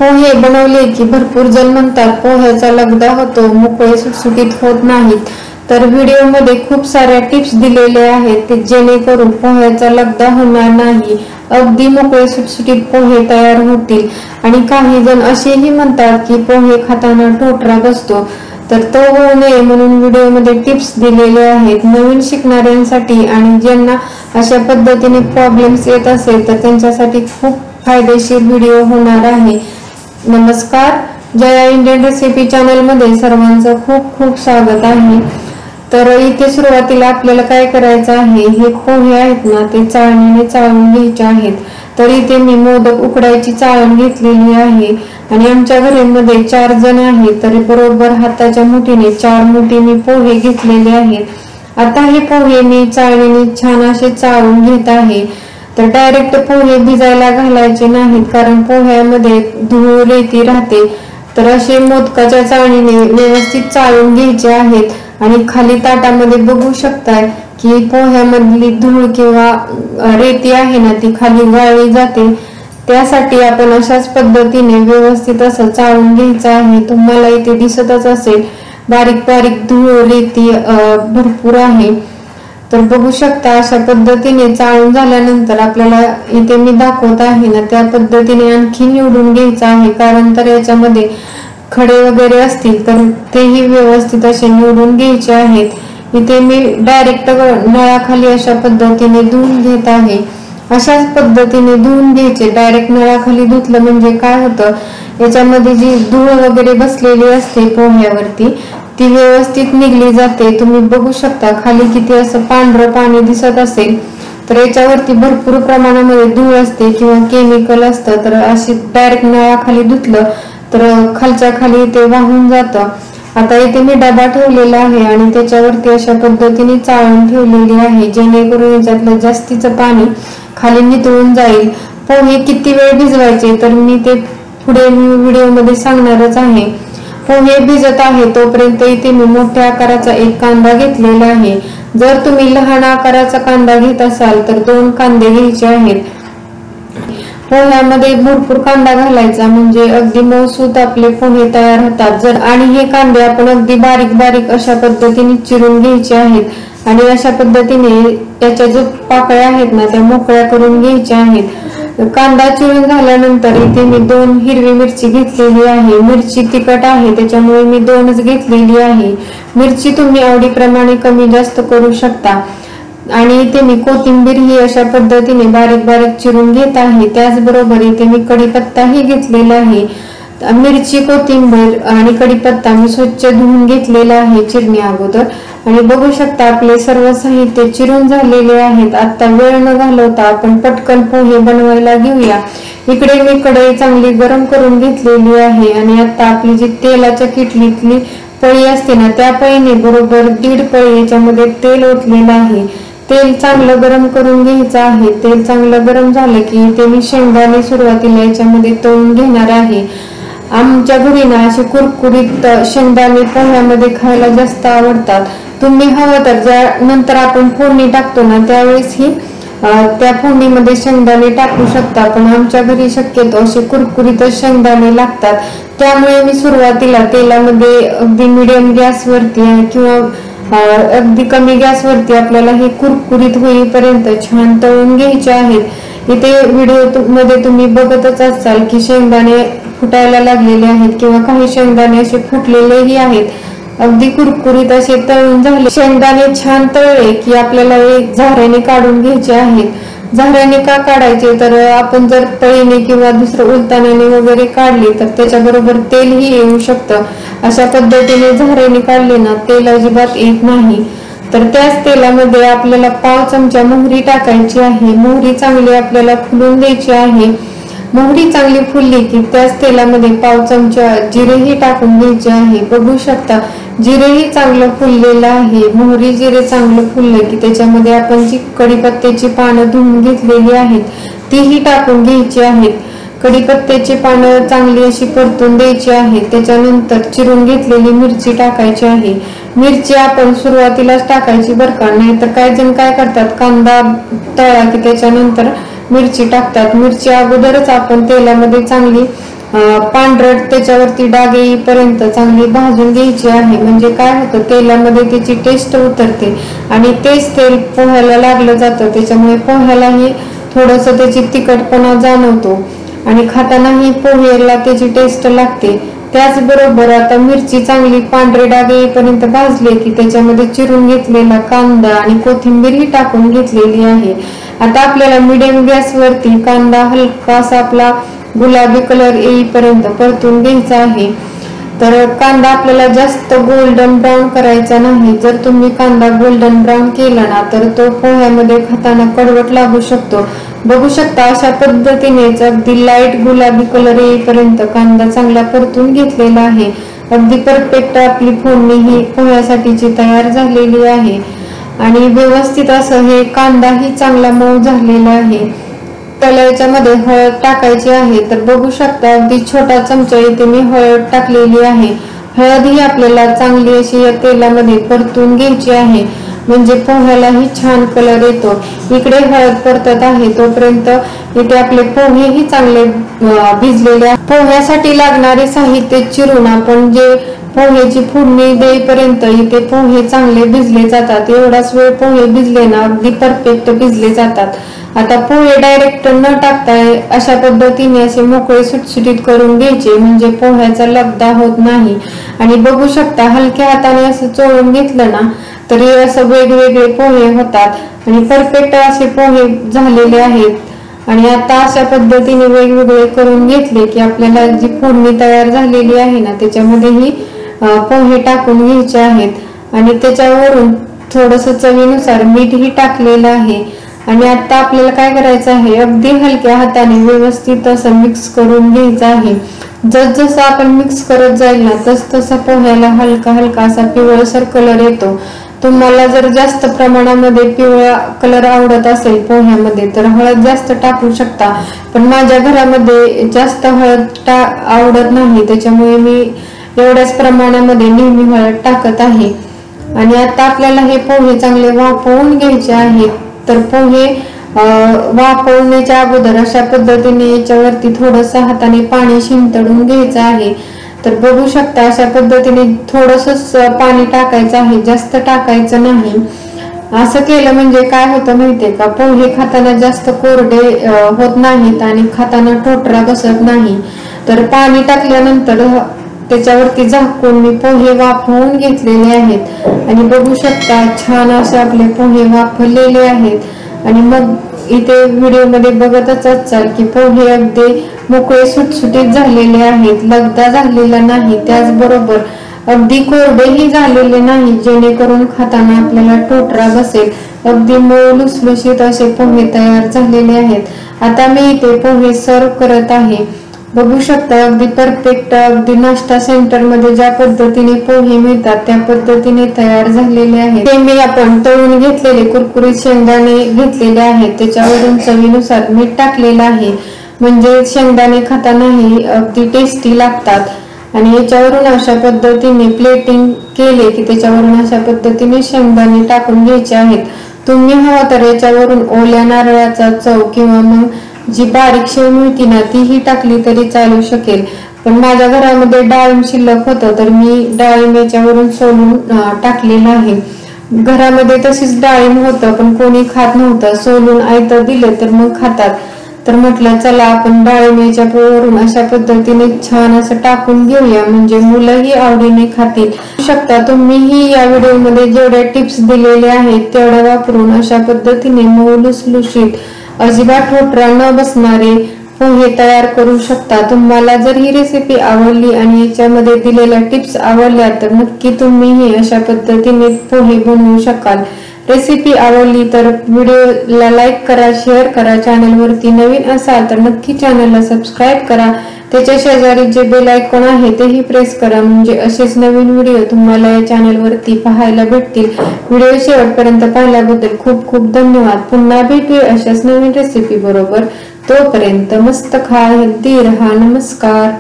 पोहे बनवले की भरपूर जण म्हणतात पोह्याचा लगदा होतो, मोकळे सुटसुटीत होत नाहीत। तर व्हिडिओमध्ये खूप साऱ्या टिप्स दिलेल्या आहेत जेणेकरून पोह्याचा लगदा होणार नाही, अगदी मोकळे सुटसुटीत पोहे तयार होतील। आणि काही जण असेही म्हणतात की पोहे खाताना टोटरा बसतो, तर तो होऊ नये म्हणून व्हिडिओमध्ये टिप्स दिलेले आहेत नवीन शिकणाऱ्यांसाठी। आणि ज्यांना अशा पद्धतीने प्रॉब्लेम्स येत असेल तर त्यांच्यासाठी खूप फायदेशीर व्हिडिओ होणार आहे। नमस्कार, जया इंडियन रेसिपी चॅनल मध्ये सर्वांचं खूप खूप स्वागत आहे। तर इथे सुरुवातीला आपल्याला काय करायचं आहे, हे पोहे आहेत ना ते चाळणीने चाळून घ्यायचे आहेत। तर इथे मी मोदक उकडायची चाळण घेतलेली आहे आणि आमच्या घरामध्ये 4 जण आहेत, तर बरोबर हाताच्या मुठीने 4 मुठी मी पोहे घेतलेले आहेत। आता हे पोहे मी चाळणीने छान असे चाळून घेत आहे। तर डायरेक्ट पोहे भिजायला घालायचे नाहीत, कारण पोह्यामध्ये धूळ रेती राहते। तर असे मोदकाच्या चाळणीने व्यवस्थित चाळून घ्यायचे आहेत। आणि खाली ताटामध्ये बघू शकताय की पोह्यामधली धूळ किंवा रेती आहे ना ती खाली गाळली जाते, त्यासाठी आपण अशाच पद्धतीने व्यवस्थित असं चाळून घ्यायचं आहे। तुम्हाला इथे दिसतच असेल बारीक बारीक धूळ रेती भरपूर आहे। तर बघू शकता अशा पद्धतीने चाळून झाल्यानंतर आपल्याला इथे मी दाखवत आहे ना त्या पद्धतीने आणखी निवडून घ्यायचं आहे, कारण तर याच्यामध्ये खडे वगैरे असतील तर तेही व्यवस्थित असे निवडून घ्यायचे आहेत। इथे मी डायरेक्ट नळाखाली अशा पद्धतीने धुवून घेत आहे। अशाच पद्धतीने धुवून घ्यायचे। डायरेक्ट नळाखाली धुतलं म्हणजे काय होतं, याच्यामध्ये जी धूळ वगैरे बसलेली असते पोह्यावरती ती व्यवस्थित निघली जाते। तुम्ही बघू शकता खाली किती असं पांढरं पाणी दिसत असेल, तर याच्यावरती भरपूर प्रमाणामध्ये धूळ असते किंवा केमिकल असतं। तर अशी डायरेक्ट नळाखाली धुतलं तर खालच्या खाली ते वाहून जातं। आता इथे मी डबा ठेवलेला आहे आणि त्याच्यावरती अशा पद्धतीने चाळून ठेवलेली आहे, जेणेकरून याच्यातलं जास्तीचं पाणी खाली नितळून जाईल। पोहे किती वेळ भिजवायचे तर मी ते पुढे व्हिडिओमध्ये सांगणारच आहे। पोहे भिजत आहे तोपर्यंत इथे मी मोठ्या आकाराचा एक कांदा घेतलेला आहे। जर तुम्ही लहान आकाराचा कांदा घेत असाल तर 2 कांदे घ्यायचे आहेत। पोह्यामध्ये भरपूर कांदा घालायचा म्हणजे अगदी मऊसूत आपले पोहे तयार होतात। जर आणि हे कांदे आपण अगदी बारीक बारीक अशा पद्धतीने चिरून घ्यायचे आहेत आणि अशा पद्धतीने त्याच्या जो पाकळ्या आहेत ना त्या मोकळ्या करून घ्यायच्या आहेत। कांदा चिरून झाल्यानंतर इथे मी 2 हिरवी मिरची घेतलेली आहे। मिरची तिखट आहे त्याच्यामुळे मी 2च घेतलेली आहे। मिरची तुम्ही आवडीप्रमाणे कमी जास्त करू शकता। आणि इथे मी कोथिंबीर ही अशा पद्धतीने बारीक बारीक चिरून घेत आहे। त्याचबरोबर इथे मी कढीपत्ताही घेतलेला आहे। मिरची, कोथिंबीर आणि कढीपत्ता मी स्वच्छ धुवून घेतलेला आहे चिरणी अगोदर। आणि बघू शकता आपले सर्व साहित्य चिरून झालेले आहेत। आता वेळ न घालवता आपण पटकन पोहे बनवायला घेऊया। इकडे मी कढई चांगली गरम करून घेतलेली आहे आणि आता आपली जी तेलाच्या किटलीतली पळी असते ना त्या पळीने बरोबर 1.5 पळी याच्यामध्ये तेल ओतलेलं आहे। तेल चांगलं गरम करून घ्यायचं आहे। तेल चांगलं गरम झालं की ते मी शेंगदाणे सुरुवातीला याच्यामध्ये तळून घेणार आहे। आमच्या घरी ना असे कुरकुरीत शेंगदाणे पोह्यामध्ये खायला जास्त आवडतात। तुम्ही हवं तर ज्या नंतर आपण फोडणी टाकतो ना त्यावेळेस ही त्या फोडणीमध्ये शेंगदाणे टाकू शकता, पण आमच्या घरी शक्यतो असे कुरकुरीत शेंगदाणे लागतात, त्यामुळे मी सुरुवातीला तेलामध्ये अगदी मीडियम गॅसवरती किंवा अगदी कमी गॅसवरती आपल्याला हे कुरकुरीत होईपर्यंत छान तळून घ्यायचे आहेत। इथे व्हिडिओ मध्ये तुम्ही बघतच असाल की शेंगदाणे फुटायला लागलेले आहेत किंवा काही शेंगदाणे असे फुटलेलेही आहेत। अगदी कुरकुरीत असे तळून झाले। शेंगदाणे छान तळले की आपल्याला एक झाऱ्याने काढून घ्यायचे आहेत। झाऱ्याने का काढायचे तर आपण जर पळीने किंवा दुसरं उलतानाने वगैरे काढली तर त्याच्याबरोबर तेलही येऊ शकतं। अशा पद्धतीने झाऱ्याने काढले ना तेल अजिबात येत नाही। तर त्याच तेलामध्ये आपल्याला पाव चमचा मोहरी टाकायची आहे। मोहरी चांगली आपल्याला फुलून द्यायची आहे। मोहरी चांगली फुलली की त्याच तेलामध्ये पाव चमचा जिरेही टाकून घ्यायचे आहे। बघू शकता जिरेही चांगलं फुललेलं आहे। मोहरी जिरे चांगलं फुललं की त्याच्यामध्ये आपण जी कढीपत्त्याची पानं धुवून घेतलेली आहेत तीही टाकून घ्यायची आहेत। कढीपत्त्याची पानं चांगली अशी परतून द्यायची आहेत। त्याच्यानंतर चिरून घेतलेली मिरची टाकायची आहे। मिरची आपण सुरुवातीलाच टाकायची बरं का, नाहीतर काही जण काय करतात कांदा तळला की त्याच्यानंतर मिरची टाकतात। मिरची अगोदरच आपण तेलामध्ये चांगली पांढरट त्याच्यावरती डाग येईपर्यंत चांगली भाजून घ्यायची आहे. म्हणजे काय होतं, तेलामध्ये त्याची टेस्ट उतरते आणि तेच तेल पोह्याला लागलं जातं, त्याच्यामुळे पोह्यालाही थोडंसं त्याची तिखटपणा जाणवतो आणि खातानाही पोह्याला त्याची टेस्ट लागते. त्याचबरोबर आता मिरची चांगली पांढरे डाग येईपर्यंत भाजले की त्याच्यामध्ये चिरून घेतलेला कांदा आणि कोथिंबीरही टाकून घेतलेली आहे. आता आपल्याला मीडियम गॅसवरती कांदा हलकासा आपला गुलाबी कलर येईपर्यंत परतून घ्यायचा आहे. तर कांदा आपल्याला जास्त गोल्डन ब्राऊन करायचा नाही. जर तुम्ही कांदा गोल्डन ब्राऊन केला ना तर तो पोह्यामध्ये खाताना कडवट लागू शकतो. बघू शकता अशा पद्धतीनेच अगदी लाईट गुलाबी कलर येईपर्यंत कांदा चांगला परतून घेतलेला आहे. अगदी परफेक्ट आपली फोडणी ही पोह्यासाठीची तयार झालेली आहे आणि व्यवस्थित असं हे कांदाही चांगला मऊ झालेला आहे. त्याला याच्यामध्ये हळद टाकायची आहे. तर बघू शकता अगदी छोटा चमचा इथे मी हळद टाकलेली आहे. हळद ही आपल्याला चांगली अशी या तेलामध्ये परतून घ्यायची आहे, म्हणजे पोह्यालाही छान कलर येतो. इकडे हळद परतत आहे तोपर्यंत इथे आपले पोहेही चांगले भिजलेले आहेत. पोह्यासाठी लागणारे साहित्य चिरून आपण जे पोहेची फोडणी देईपर्यंत इथे पोहे चांगले भिजले जातात. एवढाच वेळ पोहे भिजले ना अगदी परफेक्ट भिजले जातात. आता पोहे डायरेक्ट न टाकताय अशा पद्धतीने असे मोकळे सुटसुटीत करून घ्यायचे, म्हणजे पोह्याचा लगदा होत नाही. आणि बघू शकता हलक्या हाताने असं चोळून घेतलं ना तरी असं वेगवेगळे पोहे होतात आणि परफेक्ट असे पोहे झालेले आहेत. आणि आता अशा पद्धतीने वेगवेगळे करून घेतले की आपल्याला जी फोडणी तयार झालेली आहे ना त्याच्यामध्येही पोहे टाकून घ्यायचे आहेत आणि त्याच्यावरून थोडस चवीनुसार मीठही टाकलेलं आहे. आणि आता आपल्याला काय करायचं आहे, अगदी हलक्या हाताने व्यवस्थित असं मिक्स करून घ्यायचं आहे. जसं आपण मिक्स करत जाईल ना तसं पोह्याला हलका हलका असा पिवळसर कलर येतो. तुम्हाला जर जास्त प्रमाणामध्ये पिवळा कलर आवडत असेल पोह्यामध्ये तर हळद जास्त टाकू शकता, पण माझ्या घरामध्ये जास्त हळद आवडत नाही, त्याच्यामुळे मी एवढ्याच प्रमाणामध्ये नेहमी हळद टाकत आहे. आणि आता आपल्याला हे पोहे चांगले वाफवून घ्यायचे आहेत. तर पोहे वाफवण्याच्या अगोदर अशा पद्धतीने याच्यावरती थोडस हाताने पाणी शिंपडून घ्यायचं आहे. तर बघू शकता अशा पद्धतीने थोडस पाणी टाकायचं आहे, जास्त टाकायचं नाही. असं केलं म्हणजे काय होतं माहितीये का, पोहे खाताना जास्त कोरडे होत नाहीत आणि खाताना टोटरा बसत नाही. तर पाणी टाकल्यानंतर त्याच्यावरती झाकून मी पोहे वाफवून घेतलेले आहेत आणि बघू शकता छान असे आपले पोहे वाफवलेले आहेत. आणि मग इथे व्हिडिओ मध्ये बघतच असाल की पोहे अगदी मोकळे सुटसुटीत झालेले आहेत, लगदा झालेला नाही, त्याचबरोबर अगदी कोरडेही झालेले नाही जेणेकरून खाताना आपल्याला टोटरा बसेल. अगदी मऊ लुसलुशीत असे पोहे तयार झालेले आहेत. आता मी इथे पोहे सर्व करत आहे. बघू शकता अगदी परफेक्ट अगदी नाश्ता सेंटर मध्ये ज्या पद्धतीने पोहे मिळतात त्या पद्धतीने तयार झालेले आहेत. ते मी आपण तळून घेतलेले कुरकुरीत शेंगदाणे घेतलेले आहेत, त्याच्यावरून चवीनुसार मीठ टाकलेलं आहे, म्हणजे शेंगदाणे खातानाही अगदी टेस्टी लागतात. आणि याच्यावरून अशा पद्धतीने प्लेटिंग केले की त्याच्यावरून अशा पद्धतीने शेंगदाणे टाकून घ्यायचे आहेत. तुम्ही हवा तर याच्यावरून ओल्या नारळाचा चव किंवा मग जी बारीक शेव मिळती ना तीही टाकली तरी चालू शकेल, पण माझ्या घरामध्ये डाळिंब शिल्लक होतं तर मी डाळिंब याच्यावरून सोलून टाकलेलं आहे. घरामध्ये तशीच डाळिंब होतं पण कोणी खात नव्हतं, सोलून आयतं दिलं तर मग खातात. तर म्हटलं चला आपण डाळिंब याच्यावरून अशा पद्धतीने छान असं टाकून घेऊया, म्हणजे मुलंही आवडीने खातील. शकता तुम्हीही या व्हिडिओ मध्ये जेवढ्या टिप्स दिलेल्या आहेत तेवढ्या वापरून अशा पद्धतीने मऊ लुसलुशीत अजिबात टोटरा न बसणारे पोहे तयार करू शकता. तुम्हाला जर ही रेसिपी आवडली आणि याच्यामध्ये दिलेल्या टिप्स आवडल्या तर नक्की तुम्हीही अशा पद्धतीने पोहे बनवू शकाल. रेसिपी आवडली तर व्हिडिओला लाईक करा, शेअर करा. चॅनलवरती नवीन असाल तर नक्की चॅनलला सबस्क्राईब करा. त्याच्या शेजारी जे बेल आयकॉन आहे तेही प्रेस करा, म्हणजे असेच नवीन व्हिडिओ तुम्हाला या चॅनलवरती पाहायला भेटतील. व्हिडिओ शेवटपर्यंत पाहिल्याबद्दल खूप खूप धन्यवाद. पुन्हा भेटूया अशाच नवीन रेसिपी बरोबर. तोपर्यंत मस्त खा, हेल्दी रहा. नमस्कार.